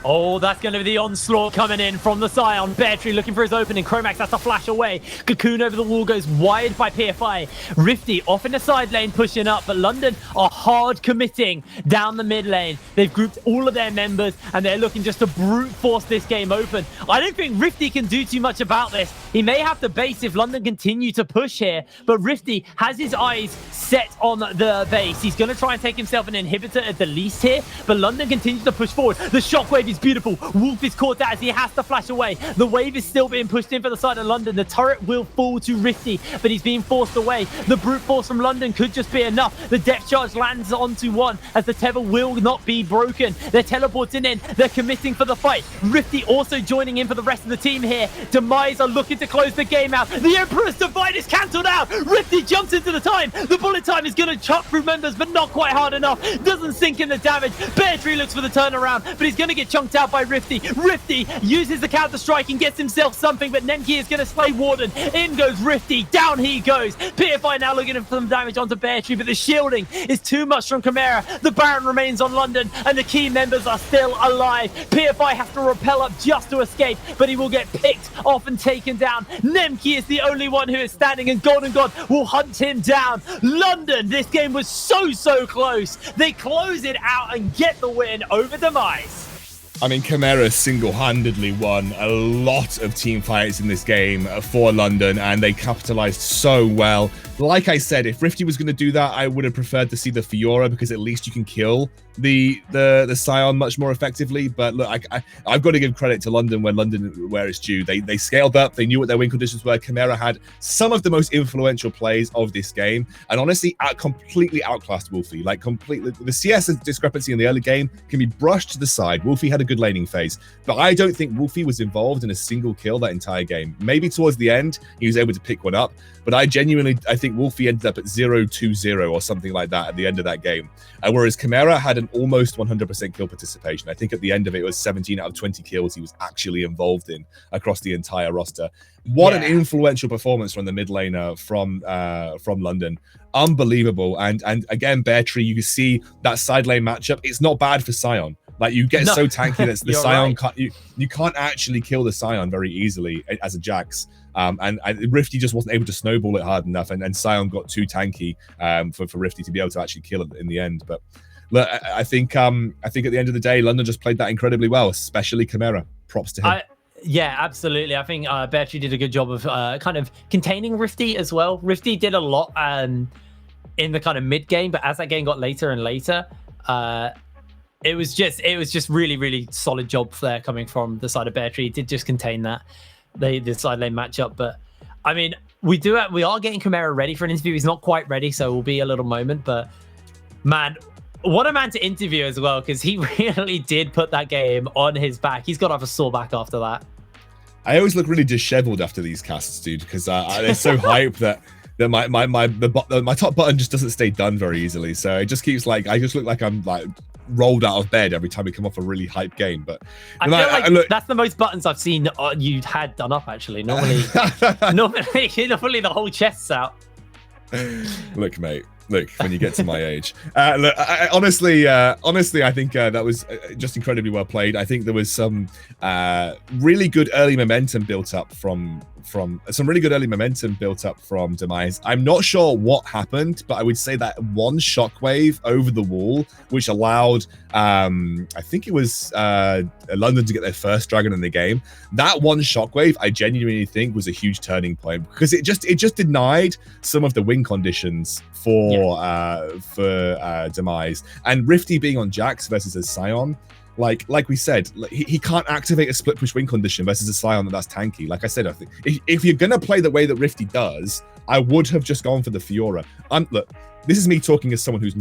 Oh, that's going to be the onslaught coming in from the Scion. Bear Tree looking for his opening. Chromax has to flash away. Cocoon over the wall goes wide by PFI. Rifty off in the side lane pushing up, but London are hard committing down the mid lane. They've grouped all of their members and they're looking just to brute force this game open. I don't think Rifty can do too much about this. He may have to base if London continue to push here, but Rifty has his eyes set on the base. He's going to try and take himself an inhibitor at the least here, but London continues to push forward. The shockwave is beautiful. Wolf is caught out as he has to flash away. The wave is still being pushed in for the side of London. The turret will fall to Rifty, but he's being forced away. The brute force from London could just be enough. The depth charge lands onto one as the tether will not be broken. They're teleporting in. They're committing for the fight. Rifty also joining in for the rest of the team here. Demise are looking to close the game out. The Emperor's Divide is cancelled out. Rifty jumps into the time. The bullet time is going to chop through members, but not quite hard enough. Doesn't sink in the damage. Bear Tree looks for the turnaround, but he's going to get chunked out by Rifty. Rifty uses the counter strike and gets himself something, but Nemki is going to slay Warden. In goes Rifty. Down he goes. PFI now looking for some damage onto Bear Tree, but the shielding is too much from Chimera. The Baron remains on London, and the key members are still alive. PFI has to rappel up just to escape, but he will get picked off and taken down. Nemki is the only one who is standing, and Golden God will hunt him down. London, this game was so close. They close it out and get the win over Demise. I mean, Chimera single-handedly won a lot of team fights in this game for London, and they capitalized so well. Like I said, if Rifty was going to do that, I would have preferred to see the Fiora, because at least you can kill the Scion much more effectively. But look, I've got to give credit to London where it's due. They scaled up. They knew what their win conditions were. Chimera had some of the most influential plays of this game, and honestly, completely outclassed Wolfie. Like, completely. The CS discrepancy in the early game can be brushed to the side. Wolfie had a good laning phase, but I don't think Wolfie was involved in a single kill that entire game. Maybe towards the end he was able to pick one up, but I think Wolfie ended up at 0-2-0 or something like that at the end of that game. Whereas Chimera had an almost 100% kill participation. I think at the end of it, it was 17 out of 20 kills he was actually involved in across the entire roster. What an influential performance from the mid laner from London. Unbelievable. And again, Bear Tree, you can see that side lane matchup. It's not bad for Scion. Like, you get so tanky that the Scion you can't actually kill the Scion very easily as a Jax. And Rifty just wasn't able to snowball it hard enough, and Scion got too tanky for Rifty to be able to actually kill it in the end. But look, I think at the end of the day, London just played that incredibly well, especially Chimera. props to him. Yeah, absolutely. I think Bertree did a good job of kind of containing Rifty as well. Rifty did a lot in the kind of mid game, but as that game got later and later, it was just really, really solid job there coming from the side of Bertree. It did just contain that the side lane matchup. But I mean, we are getting Chimera ready for an interview. He's not quite ready, so it will be a little moment. But man, what a man to interview as well, because he really did put that game on his back. He's got to have a sore back after that. I always look really disheveled after these casts, dude, because they're so hype that my top button just doesn't stay done very easily. So it just keeps I just look like I'm rolled out of bed every time we come off a really hype game. But I feel like that's the most buttons I've seen you had done up, actually. Normally the whole chest's out. Look, mate. Look, when you get to my age. Look, honestly, I think that was just incredibly well played. I think there was some really good early momentum built up from Demise. I'm not sure what happened, but I would say that one shockwave over the wall, which allowed, I think it was London to get their first dragon in the game. That one shockwave, I genuinely think, was a huge turning point, because it just denied some of the win conditions for Demise. And Rifty being on Jax versus a Scion, like we said, he can't activate a split push win condition versus a Scion that's tanky. Like I said, I think if you're gonna play the way that Rifty does, I would have just gone for the Fiora. Look, this is me talking as someone who's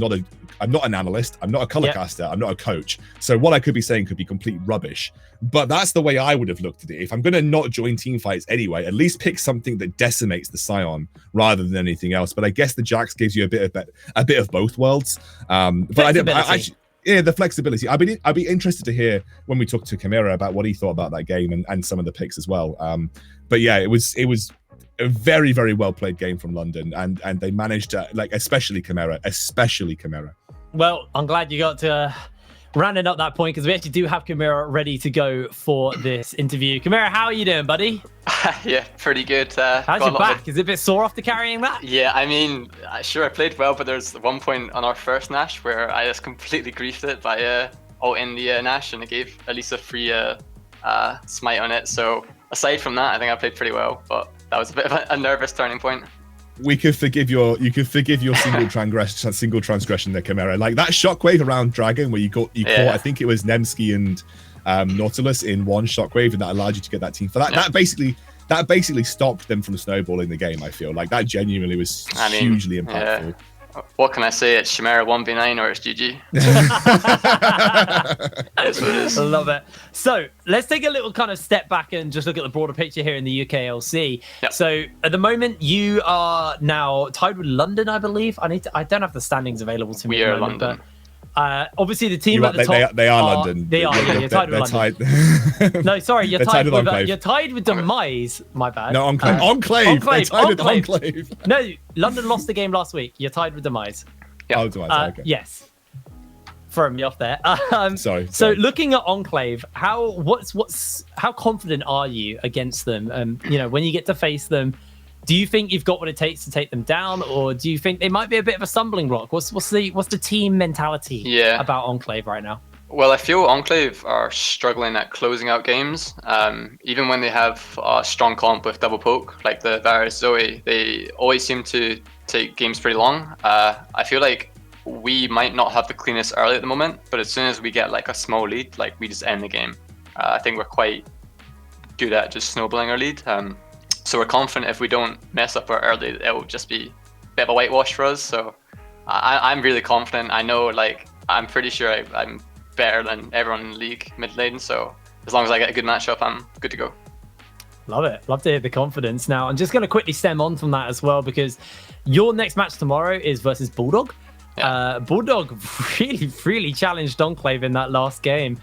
I'm not an analyst, I'm not a color caster, I'm not a coach. So what I could be saying could be complete rubbish. But that's the way I would have looked at it. If I'm gonna not join team fights anyway, at least pick something that decimates the Scion rather than anything else. But I guess the Jax gives you a bit of both worlds. Yeah, the flexibility. I'd be interested to hear when we talk to Chimera about what he thought about that game and some of the picks as well. But yeah, it was a very, very well played game from London, and they managed to, especially Chimera. Well, I'm glad you got to rounding up that point, because we actually do have Chimera ready to go for this interview. Chimera, how are you doing, buddy? Yeah, pretty good. How's your back? Is it a bit sore after carrying that? Yeah, I mean, sure, I played well, but there's one point on our first Nash where I just completely griefed it by ulting the Nash, and it gave at least a free smite on it. So aside from that, I think I played pretty well, but that was a bit of a nervous turning point. You could forgive your single transgression there, Chimera. Like that shockwave around Dragon where you caught, I think it was Nemsky and Nautilus in one shockwave, and that allowed you to get that team for that. Yeah. That basically stopped them from snowballing the game. I feel like that genuinely was hugely impactful. Yeah. What can I say? It's Chimera 1v9 or it's GG. That's what it is. I love it. So let's take a little kind of step back and just look at the broader picture here in the UKLC. Yep. So at the moment, you are now tied with London, I believe. I don't have the standings available to me. We are London. But, obviously, the team at the top. They are London. They are. Yeah, you're tied with London. No, sorry, you're tied with Enclave. You're tied with Demise. My bad. No, Enclave. Enclave. They're tied with Enclave. No, London lost the game last week. You're tied with Demise. Yeah. Oh, Demise. Okay. Yes. Throwing me off there. Sorry. So looking at Enclave, how confident are you against them? When you get to face them, do you think you've got what it takes to take them down, or do you think they might be a bit of a stumbling block? What's the team mentality about Enclave right now? Well, I feel Enclave are struggling at closing out games. Even when they have a strong comp with double poke, like the Varus Zoe, they always seem to take games pretty long. I feel like we might not have the cleanest early at the moment, but as soon as we get like a small lead, like we just end the game. I think we're quite good at just snowballing our lead. So we're confident if we don't mess up our early, it will just be a bit of a whitewash for us. So I'm really confident. I know, I'm pretty sure I'm better than everyone in the league mid lane. So as long as I get a good matchup, I'm good to go. Love it. Love to hear the confidence. Now, I'm just going to quickly stem on from that as well, because your next match tomorrow is versus Bulldog. Yeah. Bulldog really challenged Enclave in that last game.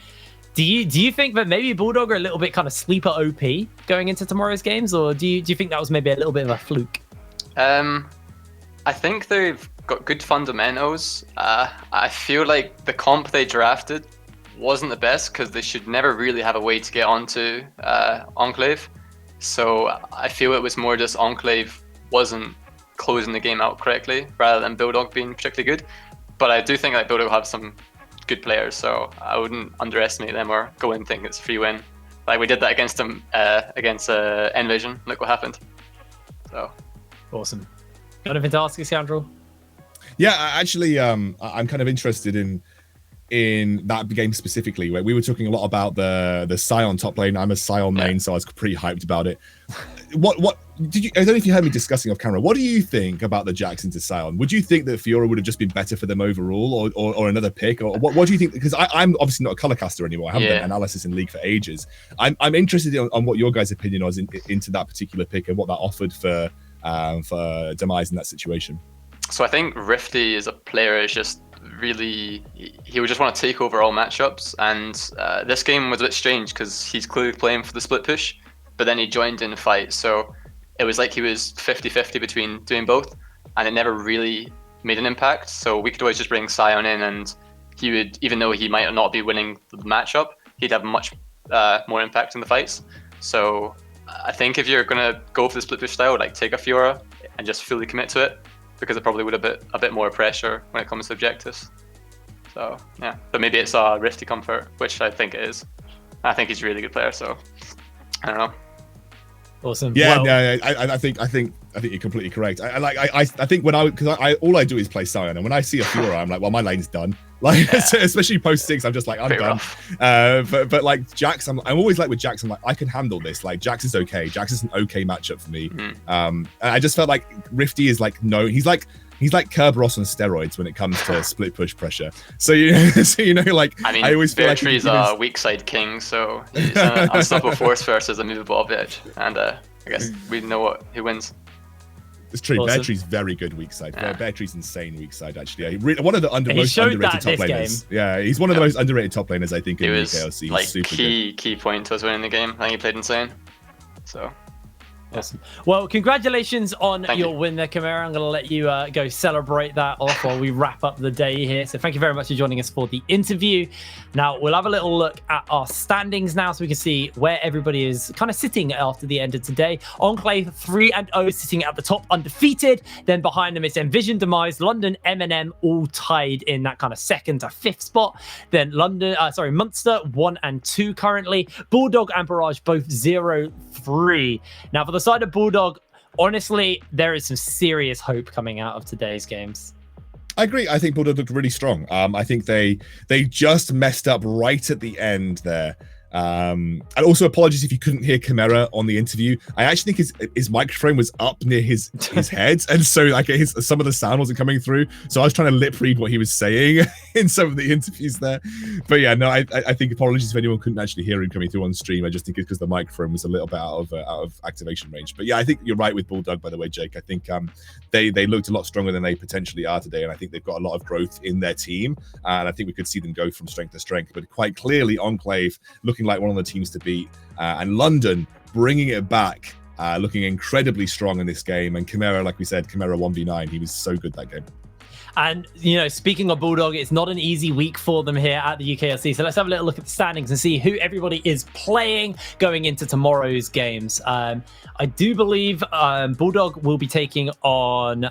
Do you think that maybe Bulldog are a little bit kind of sleeper OP going into tomorrow's games, or do you think that was maybe a little bit of a fluke? I think they've got good fundamentals. I feel like the comp they drafted wasn't the best, because they should never really have a way to get onto Enclave. So I feel it was more just Enclave wasn't closing the game out correctly, rather than Bulldog being particularly good. But I do think Bulldog have some good players, so I wouldn't underestimate them or go in thinking it's a free win. Like we did that against them, against Envision. Look what happened. So awesome. Got anything to ask you, Scoundrel? Yeah, actually, I'm kind of interested in that game specifically, where we were talking a lot about the Sion top lane. I'm a Sion main, so I was pretty hyped about it. What did you? I don't know if you heard me discussing off camera. What do you think about the Jackson to Sion? Would you think that Fiora would have just been better for them overall, or another pick, or what do you think? Because I'm obviously not a color caster anymore. I haven't done analysis in League for ages. I'm interested on what your guys' opinion was into that particular pick and what that offered for Demise in that situation. So I think Rifty as a player is just really, he would just want to take over all matchups, and this game was a bit strange because he's clearly playing for the split push, but then he joined in the fight, so it was like he was 50-50 between doing both, and it never really made an impact. So we could always just bring Sion in, and he would, even though he might not be winning the matchup, he'd have much more impact in the fights. So I think if you're gonna go for the split push style, like take a Fiora and just fully commit to it, because it probably would have a bit more pressure when it comes to objectives. So yeah, but maybe it's a Rifty comfort, which I think it is. I think he's a really good player, so I don't know. Awesome. Yeah, I think you're completely correct. I think when all I do is play Sion, and when I see a Fiora, I'm like, well, my lane's done. Like, especially post 6, I'm just like, I'm done. But like Jax, I'm always like with Jax, I'm like, I can handle this. Like Jax is okay. Jax is an okay matchup for me. And I just felt like Rifty is like he's like Kerberos on steroids when it comes to split push pressure. So like I mean, I always feel like he's a weak side king, so he's an unstoppable force versus a movable object, and I guess we know who wins. It's true. Awesome. Beartree's very good weak side. Beartree's insane weak side, actually. One of the most underrated top laners. Yeah, he's one of the most underrated top laners, I think, in UKLC. He was like key point to us winning the game. I think he played insane. So. Awesome. Well, congratulations on your win there, Chimera. I'm going to let you go celebrate that off while we wrap up the day here. So thank you very much for joining us for the interview. Now, we'll have a little look at our standings now so we can see where everybody is kind of sitting after the end of today. Enclave 3-0 sitting at the top, undefeated. Then behind them, it's Envision, Demise, London, M&M, all tied in that kind of 2nd to 5th spot. Then Munster 1 and 2 currently. Bulldog and Barrage both 0-3. Now, for the side of Bulldog, honestly, there is some serious hope coming out of today's games. I agree. I think Bulldog looked really strong. I think they just messed up right at the end there. And also apologies if you couldn't hear Chimera on the interview. I actually think his microphone was up near his head, and so like some of the sound wasn't coming through. So I was trying to lip read what he was saying in some of the interviews there. But yeah, no, I think apologies if anyone couldn't actually hear him coming through on stream. I just think it's because the microphone was a little bit out of activation range. But yeah, I think you're right with Bulldog, by the way, Jake. I think they looked a lot stronger than they potentially are today, and I think they've got a lot of growth in their team, and I think we could see them go from strength to strength. But quite clearly, Enclave looking like one of the teams to beat, and London bringing it back, looking incredibly strong in this game. And Chimera, like we said, Chimera 1v9, he was so good that game. And, speaking of Bulldog, it's not an easy week for them here at the UKLC. So let's have a little look at the standings and see who everybody is playing going into tomorrow's games. I do believe Bulldog will be taking on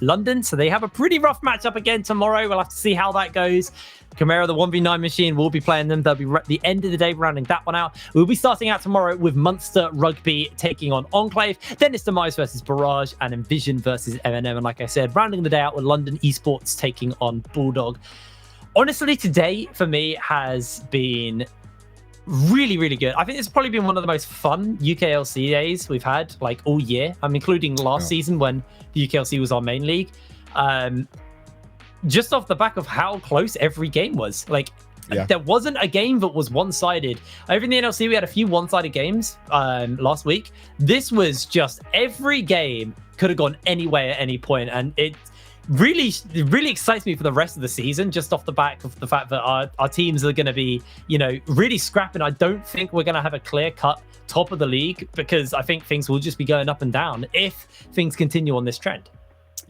London. So they have a pretty rough matchup again tomorrow. We'll have to see how that goes. Chimera, the 1v9 machine, will be playing them. They'll be at the end of the day rounding that one out. We'll be starting out tomorrow with Munster Rugby taking on Enclave. Then it's Demise versus Barrage and Envision versus M&M. And like I said, rounding the day out with London Esports taking on Bulldog. Honestly, today for me has been really, really good. I think it's probably been one of the most fun UKLC days we've had like all year. I'm including last season when the UKLC was our main league. Just off the back of how close every game was. There wasn't a game that was one-sided. Over in the NLC, we had a few one-sided games last week. This was just every game could have gone any way at any point, and it really excites me for the rest of the season, just off the back of the fact that our teams are going to be, really scrapping. I don't think we're going to have a clear-cut top of the league, because I think things will just be going up and down if things continue on this trend.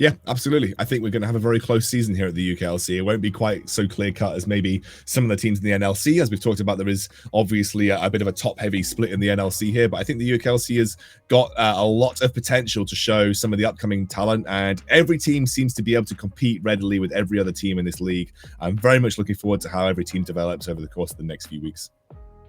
Yeah, absolutely. I think we're going to have a very close season here at the UKLC. It won't be quite so clear-cut as maybe some of the teams in the NLC. As we've talked about, there is obviously a bit of a top-heavy split in the NLC here, but I think the UKLC has got a lot of potential to show some of the upcoming talent, and every team seems to be able to compete readily with every other team in this league. I'm very much looking forward to how every team develops over the course of the next few weeks.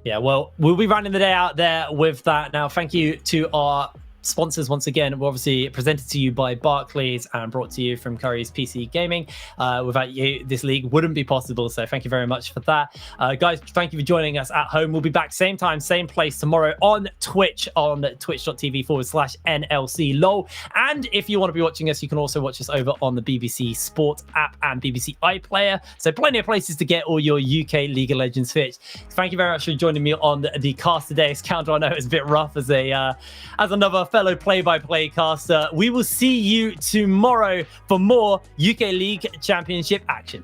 Yeah, well, we'll be running the day out there with that. Now, thank you to our sponsors once again. We're obviously presented to you by Barclays and brought to you from Curry's PC Gaming. Without you, this league wouldn't be possible, so thank you very much for that. Guys, thank you for joining us at home. We'll be back same time, same place tomorrow on Twitch, on twitch.tv/NLC LOL. And if you want to be watching us, you can also watch us over on the BBC Sport app and BBC iPlayer. So plenty of places to get all your UK League of Legends fix. Thank you very much for joining me on the cast today. Counter, I know it's a bit rough as another fellow play-by-play caster. We will see you tomorrow for more UK League Championship action.